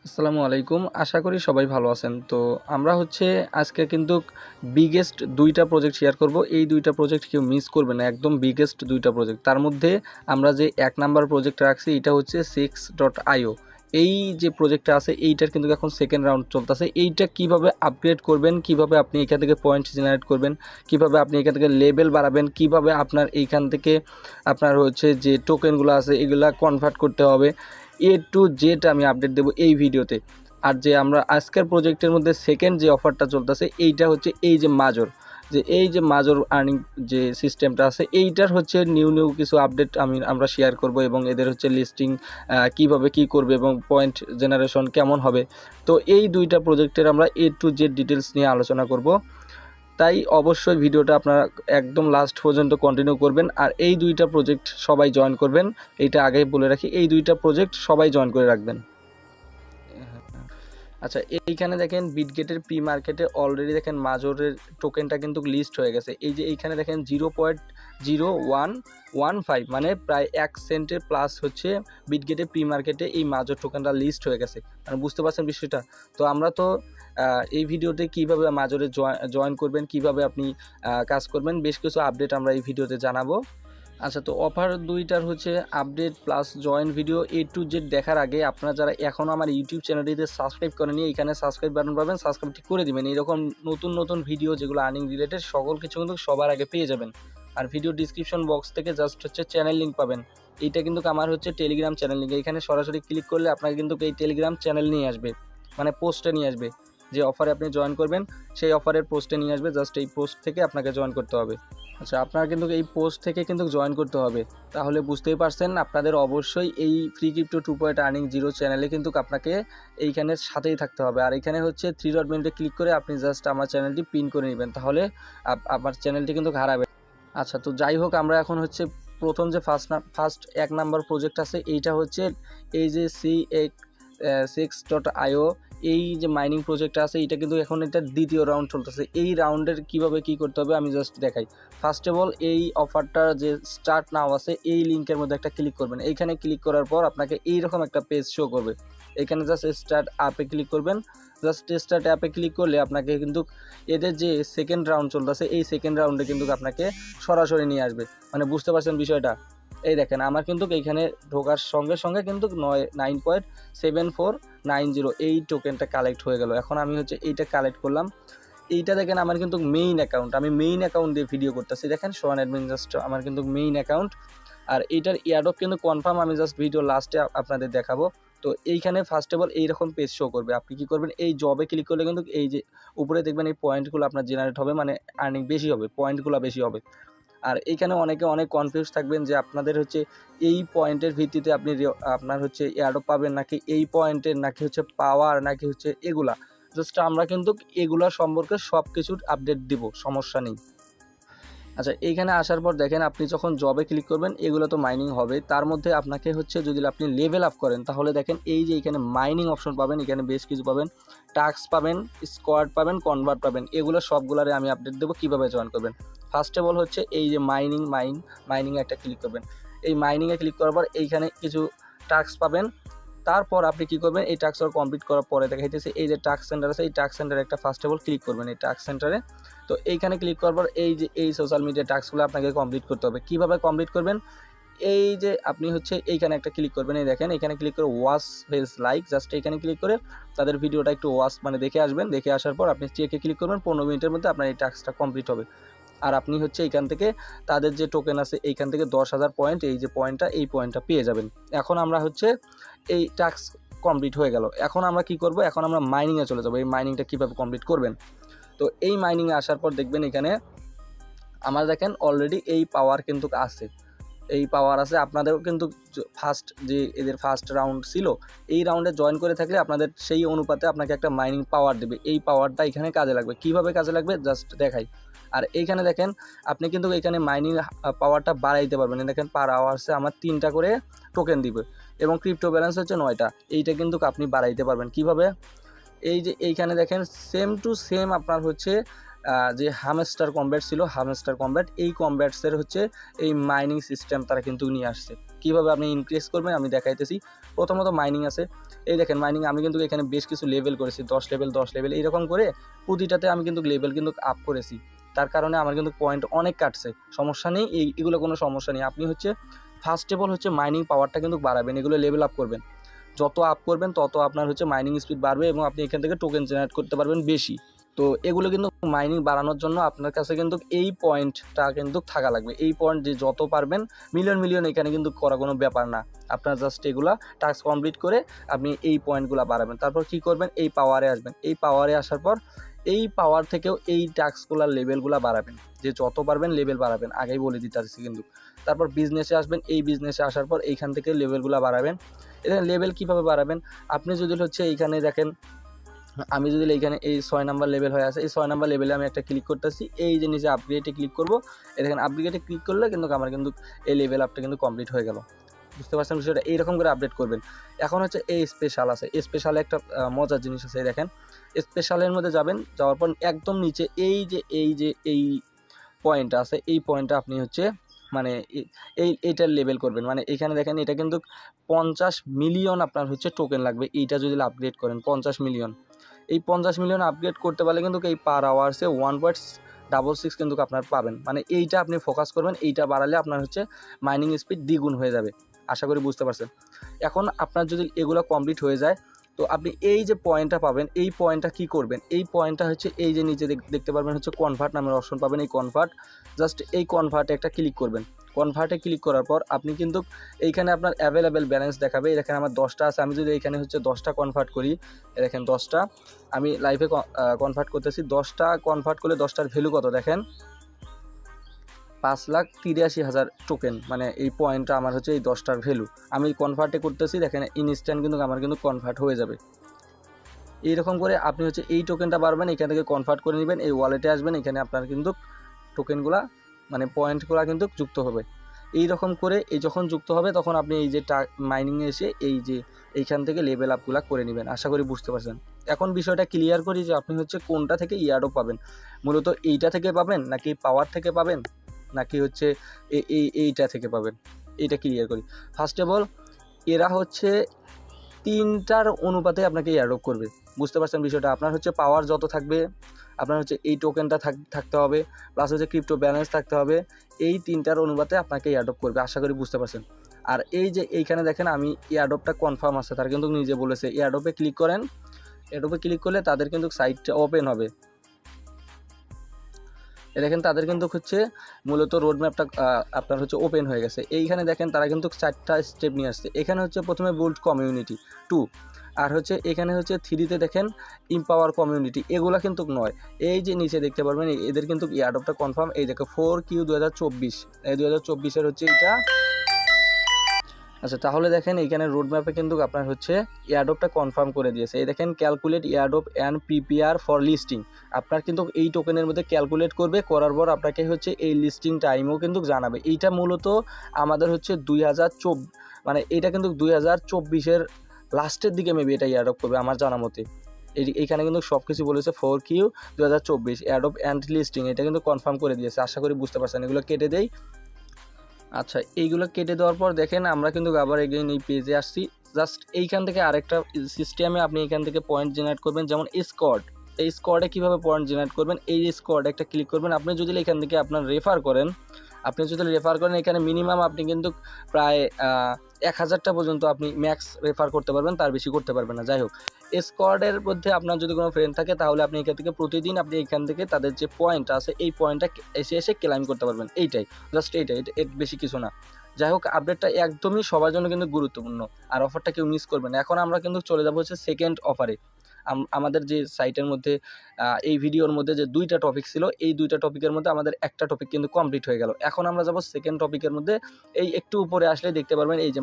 আসসালামু আলাইকুম। আশা করি সবাই ভালো আছেন। তো আমরা আজকে কিন্তু বিগেস্ট ২ টা প্রজেক্ট শেয়ার করব। এই ২ টা প্রজেক্ট কেউ মিস করবে না। একদম বিগেস্ট ২ টা প্রজেক্ট। তার মধ্যে আমরা যে ১ নাম্বার প্রজেক্ট রাখছি এটা হচ্ছে 6.io। এই যে প্রজেক্টটা আছে এইটার কিন্তু এখন সেকেন্ড রাউন্ড চলতেছে। এইটা কিভাবে আপগ্রেড করবেন, কিভাবে আপনি এখান থেকে পয়েন্ট জেনারেট করবেন, কিভাবে আপনি এখান থেকে লেভেল বাড়াবেন, কিভাবে আপনার এইখান থেকে আপনার যে টোকেনগুলো আছে এগুলা কনভার্ট করতে হবে, এ টু জেড আমি আপডেট দেবো এই ভিডিওতে। আর যে আমরা আজকের প্রজেক্টের মধ্যে সেকেন্ড যে অফারটা চলতেছে এইটা হচ্ছে এই যে মাজর আর্নিং যে সিস্টেমটা আছে এইটার নিউ কিছু আপডেট আমরা শেয়ার করব এবং এদের লিস্টিং কিভাবে কি করবে এবং পয়েন্ট জেনারেশন কেমন হবে। তো এই 2টা প্রজেক্টের আমরা এ টু জেড ডিটেলস নিয়ে আলোচনা করব। তাই অবশ্যই ভিডিওটা আপনারা একদম লাস্ট পর্যন্ত কন্টিনিউ করবেন। আর এই 2টা প্রজেক্ট সবাই জয়েন করবেন, এইটা আগেই বলে রাখি, এই 2টা প্রজেক্ট সবাই জয়েন করে রাখবেন। আচ্ছা, এইখানে দেখেন বিটগেটের প্রি মার্কেটে অলরেডি দেখেন মাজরের টোকেনটা কিন্তু লিস্ট হয়ে গেছে। এই যে এইখানে দেখেন 0.0115 মানে প্রায় 1 সেন্টের প্লাস বিটগেটের প্রি মার্কেটে এই মাজর টোকেনটা লিস্ট হয়ে গেছে। মানে বুঝতে পারছেন বিষয়টা। তো আমরা তো এই ভিডিওতে কিভাবে মাজরে জয়েন করবেন, কিভাবে আপনি কাজ করবেন, বেশ কিছু আপডেট আমরা এই ভিডিওতে জানাবো। আচ্ছা, তো অফার 2টার update plus join video A to Z দেখার আগে আপনারা যারা এখনও আমার ইউটিউব চ্যানেলটিতে সাবস্ক্রাইব করেনি, এখানে সাবস্ক্রাইব বাটন পাবেন, সাবস্ক্রাইবটি করে দিবেন। এরকম নতুন ভিডিও যেগুলো আর্নিং রিলেটেড সকল কিছু কিন্তু সবার আগে পেয়ে যাবেন। আর ভিডিও ডিসক্রিপশন বক্স থেকে জাস্ট চ্যানেল লিঙ্ক পাবেন। এইটা কিন্তু আমার টেলিগ্রাম চ্যানেল লিঙ্ক। এখানে সরাসরি ক্লিক করলে আপনাকে কিন্তু এই টেলিগ্রাম চ্যানেল নিয়ে আসবে, মানে পোস্টে নিয়ে আসবে। যে অফারে আপনি জয়েন করবেন সেই অফারের পোস্টে নিয়ে আসবে। জাস্ট এই পোস্ট থেকে আপনাকে জয়েন করতে হবে। আচ্ছা, আপনার কিন্তু এই পোস্ট থেকে কিন্তু জয়েন করতে হবে। তাহলে বুঝতেই পারছেন আপনাদের অবশ্যই এই ফ্রি ক্রিপ্টো 2.earning0 চ্যানেলে কিন্তু আপনাকে এইখানের সাথেই থাকতে হবে। আর এখানে 3 ডট মেনুতে ক্লিক করে আপনি জাস্ট আমার চ্যানেলটি পিন করে নেবেন, তাহলে আমার চ্যানেলটি কিন্তু হারাবে। আচ্ছা, তো যাই হোক, আমরা এখন প্রথম যে ফার্স্ট 1 নাম্বার প্রজেক্ট আছে এইটা এই যে CX6.io। এই যে মাইনিং প্রজেক্টটা আছে এটা কিন্তু এখন এটা দ্বিতীয় রাউন্ড চলতেছে। এই রাউন্ডের কিভাবে কি করতে হবে আমি জাস্ট দেখাই। ফার্স্ট অফ অল এই অফারটা যে স্টার্ট নাও আছে এই লিঙ্কের মধ্যে একটা ক্লিক করবেন। এইখানে ক্লিক করার পর আপনাকে এইরকম একটা পেজ শো করবে। এখানে জাস্ট স্টার্ট অ্যাপে ক্লিক করবেন। জাস্ট স্টার্ট অ্যাপে ক্লিক করলে আপনাকে কিন্তু এদের যে সেকেন্ড রাউন্ড চলতেছে এই সেকেন্ড রাউন্ডে কিন্তু আপনাকে সরাসরি নিয়ে আসবে। মানে বুঝতে পারছেন বিষয়টা। এই দেখেন আমার কিন্তু এইখানে ঢোকার সঙ্গে সঙ্গে কিন্তু 9.7490 এই টোকেনটা কালেক্ট হয়ে গেল। এখন আমি এইটা কালেক্ট করলাম। এইটা দেখেন আমার কিন্তু মেইন অ্যাকাউন্ট, আমি মেইন অ্যাকাউন্ট দিয়ে ভিডিও করতেছি। দেখেন সোয়ান অ্যাডমিন জাস্ট আমার কিন্তু মেইন অ্যাকাউন্ট। আর এইটার এয়ারড্রপ কিন্তু কনফার্ম, আমি জাস্ট ভিডিও লাস্টে আপনাদের দেখাবো। তো এইখানে ফার্স্ট অফ অল এইরকম পেজ শো করবে। আপনি কি করবেন, এই জবে ক্লিক করলে কিন্তু এই যে উপরে দেখবেন এই পয়েন্টগুলো আপনার জেনারেট হবে, মানে আর্নিং বেশি হবে, পয়েন্টগুলো বেশি হবে। আর এইখানে অনেকে অনেক কনফিউজ থাকবেন যে আপনাদের এই পয়েন্টের ভিত্তিতে আপনি আপনার এয়ারড্রপ পাবেন, নাকি এই পয়েন্টের, নাকি পাওয়ার, নাকি এগুলা। জাস্ট আমরা কিন্তু এগুলা সম্পর্কে সব কিছুর আপডেট দিব, সমস্যা নেই। আচ্ছা, এইখানে আসার পর দেখেন আপনি যখন জবে ক্লিক করবেন এগুলো তো মাইনিং হবে। তার মধ্যে আপনাকে যদি আপনি লেভেল আপ করেন তাহলে দেখেন এই যে এখানে মাইনিং অপশন পাবেন, এখানে বেশ কিছু পাবেন, টাস্ক পাবেন, স্কোয়াড পাবেন, কনভার্ট পাবেন। এগুলো সবগুলারে আমি আপডেট দেবো কীভাবে জয়েন করবেন। ফার্স্ট অফ অল এই যে মাইনিংয়ে একটা ক্লিক করবেন। এই মাইনিংয়ে ক্লিক করার পর এইখানে কিছু টাস্ক পাবেন। তারপর আপনি কি করবেন, এই টাস্ক কমপ্লিট করার পরে দেখাইতেছে এই যে টাস্ক সেন্টার আছে, এই টাস্ক সেন্টারে একটা ফার্স্ট অফ অল ক্লিক করবেন এই টাস্ক সেন্টারে। তো এইখানে ক্লিক করার পর এই যে এই সোশ্যাল মিডিয়া টাস্কগুলো আপনাকে কমপ্লিট করতে হবে। কিভাবে কমপ্লিট করবেন, এই যে আপনি এইখানে একটা ক্লিক করবেন। এই দেখেন এখানে ক্লিক করে ওয়াচ ফেস লাইক, জাস্ট এইখানে ক্লিক করে তাদের ভিডিওটা একটু ওয়াচ মানে দেখে আসবেন। দেখে আসার পর আপনি চেকে ক্লিক করবেন। 15 মিনিটের মধ্যে আপনার এই টাস্কটা কমপ্লিট হবে। আর আপনি এইখান থেকে তাদের যে টোকেন আছে এইখান থেকে 10,000 পয়েন্ট, এই যে এই পয়েন্টটা পেয়ে যাবেন। এখন আমরা এই টাস্ক কমপ্লিট হয়ে গেল। এখন আমরা কি করব, এখন আমরা মাইনিংয়ে চলে যাব। এই মাইনিংটা কীভাবে কমপ্লিট করবেন, তো এই মাইনিংয়ে আসার পর দেখবেন এখানে আমার দেখেন অলরেডি এই পাওয়ার কিন্তু আছে, এই পাওয়ার আছে। আপনাদেরও কিন্তু ফার্স্ট যে এদের ফার্স্ট রাউন্ড ছিল এই রাউন্ডে জয়েন করে থাকলে আপনাদের সেই অনুপাতে আপনাকে একটা মাইনিং পাওয়ার দেবে। এই পাওয়ারটা এখানে কাজে লাগবে। কিভাবে কাজে লাগবে জাস্ট দেখাই। আর এইখানে দেখেন আপনি কিন্তু এখানে মাইনিং পাওয়ারটা বাড়াইতে পারবেন। দেখেন পার আওয়ার্সে আমার 3টা করে টোকেন দিবে এবং ক্রিপ্টো ব্যালেন্স 9টা। এইটা কিন্তু আপনি বাড়াইতে পারবেন কিভাবে, এই যে এইখানে দেখেন সেম টু সেম আপনার যে হামস্টার কমব্যাট ছিল, হামস্টার কমব্যাট, এই কমব্যাটসের এই মাইনিং সিস্টেম তারা কিন্তু নিয়ে আসছে। কীভাবে আপনি ইনক্রিজ করবেন আমি দেখাইতেছি। প্রথমত মাইনিং আছে, এই দেখেন মাইনিং আমি কিন্তু এখানে বেশ কিছু লেভেল করেছি, 10 লেভেল এইরকম করে প্রতিটাতে আমি কিন্তু লেভেল কিন্তু আপ করেছি। তার কারণে আমার কিন্তু পয়েন্ট অনেক কাটছে, সমস্যা নেই, এগুলো কোনো সমস্যা নেই। আপনি হচ্ছে ফার্স্ট অফ অল হচ্ছে মাইনিং পাওয়ারটা কিন্তু বাড়াবেন, এগুলো লেভেল আপ করবেন, যত আপ করবেন তত আপনার হচ্ছে মাইনিং স্পিড বাড়বে এবং আপনি এখান থেকে টোকেন জেনারেট করতে পারবেন বেশি। তো এগুলো কিন্তু মাইনিং বাড়ানোর জন্য আপনার কাছে কিন্তু এই পয়েন্টটা কিন্তু থাকা লাগবে, এই পয়েন্ট যে যত পারবেন মিলিয়ন এখানে কিন্তু করা কোনো ব্যাপার না। আপনার জাস্ট এগুলা টাস্ক কমপ্লিট করে আপনি এই পয়েন্টগুলো বাড়াবেন। তারপর কি করবেন, এই পাওয়ারে আসবেন, এই পাওয়ারে আসার পর এই পাওয়ার থেকেও এই টাস্কগুলোর লেভেলগুলো বাড়াবেন, যে যত পারবেন লেভেল বাড়াবেন, আগেই বলে দিতে পারছি কিন্তু। তারপর বিজনেসে আসবেন, এই বিজনেসে আসার পর এইখান থেকে লেভেলগুলো বাড়াবেন। এখানে লেভেল কীভাবে বাড়াবেন, আপনি যদি হচ্ছে এইখানে দেখেন, আমি যদি এইখানে এই 6 নাম্বার লেভেল হয়ে আছে, এই 6 নাম্বার লেভেলে আমি একটা ক্লিক করতেছি, এই যে নিচে আপগ্রেডে ক্লিক করবো, দেখেন আপগ্রেডে ক্লিক করলে কিন্তু আমার কিন্তু এই লেভেল আপটা কিন্তু কমপ্লিট হয়ে গেল। বুঝতে পারছেন বিষয়টা, এইরকম করে আপডেট করবেন। এখন হচ্ছে এই স্পেশাল আছে, এই স্পেশালে একটা মজার জিনিস আছে, দেখেন স্পেশালের মধ্যে যাবেন, যাওয়ার পর একদম নিচে এই পয়েন্টটা আছে, এই পয়েন্টটা আপনি হচ্ছে মানে এইটার লেভেল করবেন। মানে এখানে দেখেন এটা কিন্তু 50 মিলিয়ন আপনার হচ্ছে টোকেন লাগবে, এইটা যদি আপগ্রেড করেন 50 মিলিয়ন। এই 50 মিলিয়ন আপগ্রেড করতে পারলে কিন্তু এই পার আওয়ার্সে 1.66 কিন্তু আপনার পাবেন। মানে এইটা আপনি ফোকাস করবেন, এইটা বাড়ালে আপনার হচ্ছে মাইনিং স্পিড দ্বিগুণ হয়ে যাবে। আশা করি বুঝতে পারছেন। এখন আপনার যদি এগুলো কমপ্লিট হয়ে যায়, তো আপনি এই যে পয়েন্টটা পাবেন, এই পয়েন্টটা কি করবেন, এই পয়েন্টটা হচ্ছে এই যে নিচে দেখতে পারবেন হচ্ছে কনভার্ট নামের অপশন পাবেন, এই কনভার্ট, জাস্ট এই কনভার্টে একটা ক্লিক করবেন। কনভার্টে ক্লিক করার পর আপনি কিন্তু এইখানে আপনার অ্যাভেলেবেল ব্যালেন্স দেখাবে, এখানে আমার 10টা আছে, আমি যদি এইখানে হচ্ছে 10টা কনভার্ট করি, দেখেন 10টা আমি লাইভে কনভার্ট করতেছি, 10টা কনভার্ট করলে 10টার ভ্যালু কত দেখেন, 5,83,000 টোকেন। মানে এই পয়েন্টটা আমার হচ্ছে এই 10টার ভ্যালু, আমি কনভার্টে করতেছি, দেখেন ইনস্ট্যান্ট কিন্তু আমার কিন্তু কনভার্ট হয়ে যাবে। এইরকম করে আপনি হচ্ছে এই টোকেনটা বাড়বেন, এখান থেকে কনভার্ট করে নেবেন, এই ওয়ালেটে আসবেন, এখানে আপনার কিন্তু টোকেনগুলা মানে পয়েন্টগুলো কিন্তু যুক্ত হবে। এই রকম করে এই যখন যুক্ত হবে তখন আপনি এই যে মাইনিংয়ে এসে এই যে এইখান থেকে লেভেল আপগুলা করে নেবেন। আশা করি বুঝতে পারছেন। এখন বিষয়টা ক্লিয়ার করি যে আপনি হচ্ছে কোনটা থেকে ইয়ারড্রপ পাবেন, মূলত এইটা থেকে পাবেন নাকি পাওয়ার থেকে পাবেন নাকি হচ্ছে এইটা থেকে পাবেন, এইটা ক্লিয়ার করি। ফার্স্ট অফ অল এরা হচ্ছে 3টার অনুপাতে আপনাকে ইয়ারড্রপ করবে। বুঝতে পারছেন বিষয়টা, আপনার হচ্ছে পাওয়ার যত থাকবে, আপনার হচ্ছে এই টোকেনটা থাকতে হবে, প্লাস হচ্ছে ক্রিপ্টো ব্যালেন্স থাকতে হবে, এই 3টার অনুপাতে আপনাকে ইয়ারড্রপ করবে। আশা করি বুঝতে পারছেন। আর এই যে এইখানে দেখেন আমি ইয়ারড্রপটা কনফার্ম আছে, তারা কিন্তু নিজে বলেছে ইয়ারড্রপে ক্লিক করেন, ইয়ারড্রপে ক্লিক করলে তাদের কিন্তু সাইটটা ওপেন হবে। দেখেন তাদের কিন্তু হচ্ছে মূলত রোড ম্যাপটা আপনার হচ্ছে ওপেন হয়ে গেছে। এইখানে দেখেন তারা কিন্তু 4টা স্টেপ নিয়ে আসছে। এখানে হচ্ছে প্রথমে বিল্ড কমিউনিটি 2, আর হচ্ছে এখানে হচ্ছে 3তে দেখেন এম্পাওয়ার কমিউনিটি, এগুলা কিন্তু নয়। এই যে নিচে দেখতে পারবেন এদের কিন্তু ইয়ারড্রপটা কনফার্ম, এই দেখো 4Q 2024, এই 2024-এর হচ্ছে এইটা। আচ্ছা তাহলে দেখেন এইখানে রোড ম্যাপে কিন্তু আপনার হচ্ছে এয়ারড্রপটা কনফার্ম করে দিয়েছে। এই দেখেন calculate airdrop and prepare for listing, আপনার কিন্তু এই টোকেনের মধ্যে ক্যালকুলেট করবে, করার পর আপনাকে হচ্ছে এই লিস্টিং টাইমও কিন্তু জানাবে। এইটা মূলত আমাদের হচ্ছে 2024, মানে এটা কিন্তু 2024-এর লাস্টের দিকে মেবি এটা এয়ারড্রপ করবে আমার জানা মতে। এইখানে কিন্তু সব কিছু বলেছে 4Q 2024 এয়ারড্রপ অ্যান্ড লিস্টিং, এটা কিন্তু কনফার্ম করে দিয়েছে। আশা করি বুঝতে পারছেন। এগুলো কেটে দেই। আচ্ছা এইগুলো কেটে দেওয়ার পর দেখেন আমরা কিন্তু আবার এগেইন এই পেজে আসছি। জাস্ট এইখান থেকে আরেকটা সিস্টেমে আপনি এখান থেকে পয়েন্ট জেনারেট করবেন, যেমন স্কোয়াড। এই স্কোয়াডে কীভাবে পয়েন্ট জেনারেট করবেন, এই স্কোয়াডে একটা ক্লিক করবেন। আপনি যদি এখান থেকে আপনার রেফার করেন, এখানে মিনিমাম আপনি কিন্তু প্রায় 1000টা পর্যন্ত আপনি ম্যাক্স রেফার করতে পারবেন, তার বেশি করতে পারবেন না। যাই হোক, স্কোয়াডের মধ্যে আপনার যদি কোনো ফ্রেন্ড থাকে তাহলে আপনি এখান থেকে প্রতিদিন আপনি এখান থেকে তাদের যে পয়েন্ট আছে এই পয়েন্টটা এসে ক্লেইম করতে পারবেন। এইটাই জাস্ট এইটাই, এর বেশি কিছু না। যাই হোক, আপডেটটা একদমই সবার জন্য কিন্তু গুরুত্বপূর্ণ, আর অফারটা কেউ মিস করবেন না। এখন আমরা কিন্তু চলে যাবো হচ্ছে সেকেন্ড অফারে। আমাদের যে সাইটের মধ্যে এই ভিডিওর মধ্যে যে 2টা টপিক ছিল, এই 2টা টপিকের মধ্যে আমাদের একটা টপিক কিন্তু কমপ্লিট হয়ে গেল। এখন আমরা যাব সেকেন্ড টপিকের মধ্যে। এই একটু উপরে আসলে দেখতে পারবেন এই যে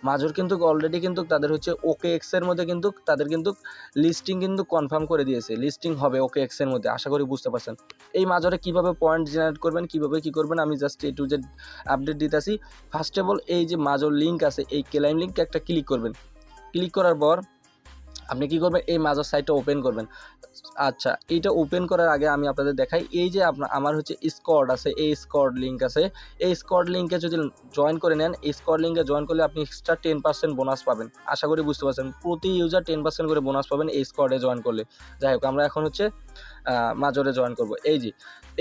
মাজর কিন্তু অলরেডি কিন্তু তাদের হচ্ছে OKX এর মধ্যে কিন্তু তাদের কিন্তু লিস্টিং কিন্তু কনফার্ম করে দিয়েছে, লিস্টিং হবে OKX এর মধ্যে। আশা করি বুঝতে পারছেন। এই মাজরে কিভাবে পয়েন্ট জেনারেট করবেন, কিভাবে কি করবেন, আমি just A to Z update দিতেছি। ফার্স্ট অফ অল এই যে মাজর লিঙ্ক আছে, এই ক্লেইম লিঙ্কে একটা ক্লিক করবেন। ক্লিক করার পর আপনি কি করবেন, এই মাজর সাইটটা ওপেন করবেন। আচ্ছা, এইটা ওপেন করার আগে আমি আপনাদের দেখাই, এই যে আমার হচ্ছে স্কোয়াড আছে, এই স্কোয়াড লিঙ্ক আছে, এই স্কোয়াড লিঙ্কে যদি জয়েন করে নেন, এই স্কোয়াড লিঙ্কে জয়েন করলে আপনি এক্সট্রা 10% বোনাস পাবেন। আশা করি বুঝতে পারছেন, প্রতি ইউজার 10% করে বোনাস পাবেন এই স্কোয়াডে জয়েন করলে। যাই হোক, আমরা এখন হচ্ছে মাজরে জয়েন করব। এই যে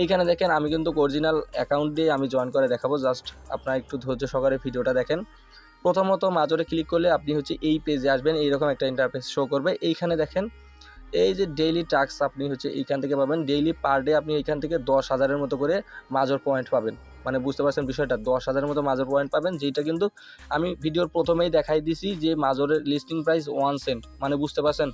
এইখানে দেখেন, আমি কিন্তু অরিজিনাল অ্যাকাউন্ট দিয়ে আমি জয়েন করে দেখাবো, জাস্ট আপনারা একটু ধৈর্য সহকারে ভিডিওটা দেখেন। প্রথমত মাজরে ক্লিক করলে আপনি হচ্ছে এই পেজে আসবেন, এইরকম একটা ইন্টারফেস শো করবে। এইখানে দেখেন এই যে ডেইলি টাস্ক আপনি হচ্ছে এইখান থেকে পাবেন, ডেইলি পার ডে আপনি এইখান থেকে 10,000-এর মতো করে মাজর পয়েন্ট পাবেন। মানে বুঝতে পারছেন বিষয়টা, 10,000-এর মতো মাজর পয়েন্ট পাবেন, যেটা কিন্তু আমি ভিডিওর প্রথমেই দেখাই দিছি যে মাজরের লিস্টিং প্রাইস 1 সেন্ট। মানে বুঝতে পারছেন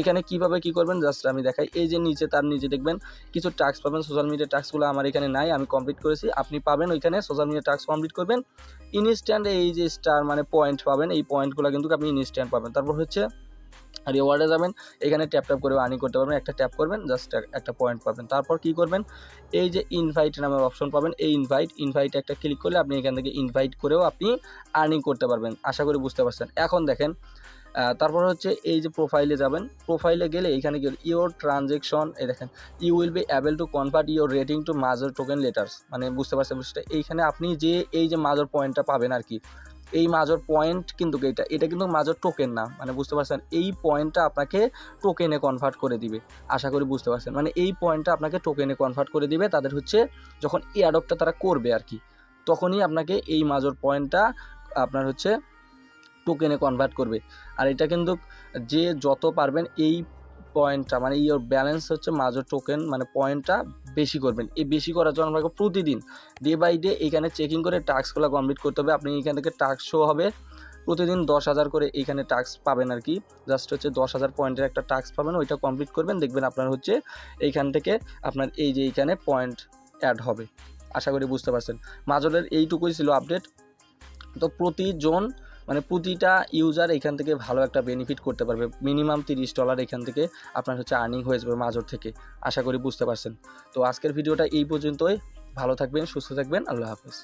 এখানে কীভাবে কী করবেন, জাস্ট আমি দেখাই। এই যে নিচে, তার নিচে দেখবেন কিছু টাস্ক পাবেন, সোশ্যাল মিডিয়া টাস্কগুলো আমার এখানে নাই, আমি কমপ্লিট করেছি। আপনি পাবেন ওইখানে, সোশ্যাল মিডিয়া টাস্ক কমপ্লিট করবেন, ইনস্ট্যান্ট এই যে স্টার মানে পয়েন্ট পাবেন, এই পয়েন্টগুলো কিন্তু আপনি ইনস্ট্যান্ট পাবেন। তারপর হচ্ছে রিওয়ার্ডে যাবেন, এখানে ট্যাপ ট্যাপ করে আর্নিং করতে পারবেন, একটা ট্যাপ করবেন, জাস্ট একটা পয়েন্ট পাবেন। তারপর কি করবেন, এই যে ইনভাইট নামের অপশন পাবেন, এই ইনভাইটে একটা ক্লিক করলে আপনি এখান থেকে ইনভাইট করেও আপনি আর্নিং করতে পারবেন। আশা করি বুঝতে পারছেন। এখন দেখেন, তারপর হচ্ছে এই যে প্রোফাইলে যাবেন, প্রোফাইলে গেলে এখানে গেলে ইওর ট্রানজেকশন, এই দেখেন you will be able to convert your rating to major token letters. মানে বুঝতে পারছেন বিষয়টা, এইখানে আপনি যে এই যে মাজর পয়েন্টটা পাবেন আর কি, এই মাজর পয়েন্ট কিন্তু এটা কিন্তু মাজর টোকেন না। মানে বুঝতে পারছেন, এই পয়েন্টটা আপনাকে টোকেনে কনভার্ট করে দিবে। আশা করি বুঝতে পারছেন, মানে এই পয়েন্টটা আপনাকে টোকেনে কনভার্ট করে দিবে। তাদের হচ্ছে যখন এয়ারড্রপটা তারা করবে আর কি, তখনই আপনাকে এই মাজর পয়েন্টটা আপনার হচ্ছে টোকেনে কনভার্ট করবে। আর এটা কিন্তু যে যত পারবেন এই পয়েন্টটা মানে ইওর ব্যালেন্স হচ্ছে মাজর টোকেন মানে পয়েন্টটা বেশি করবেন। এই বেশি করার জন্য আপনাকে প্রতিদিন ডে বাই ডে এখানে চেকিং করে টাস্কগুলো কমপ্লিট করতে হবে। আপনি এখান থেকে টাস্ক শো হবে, প্রতিদিন 10,000 করে এইখানে টাস্ক পাবেন আর কি। জাস্ট হচ্ছে 10,000 পয়েন্টের একটা টাস্ক পাবেন, ওইটা কমপ্লিট করবেন, দেখবেন আপনার হচ্ছে এইখান থেকে আপনার এই যে এইখানে পয়েন্ট অ্যাড হবে। আশা করি বুঝতে পারছেন। মাজরের এইটুকুই ছিল আপডেট। তো প্রতিটা ইউজার এখান থেকে ভালো একটা বেনিফিট করতে পারবে। মিনিমাম $30 এখান থেকে আপনার হচ্ছে আর্নিং হয়ে যাবে মাজর থেকে। আশা করি বুঝতে পারছেন। তো আজকের ভিডিওটা এই পর্যন্তই। ভালো থাকবেন, সুস্থ থাকবেন, আল্লাহ হাফেজ।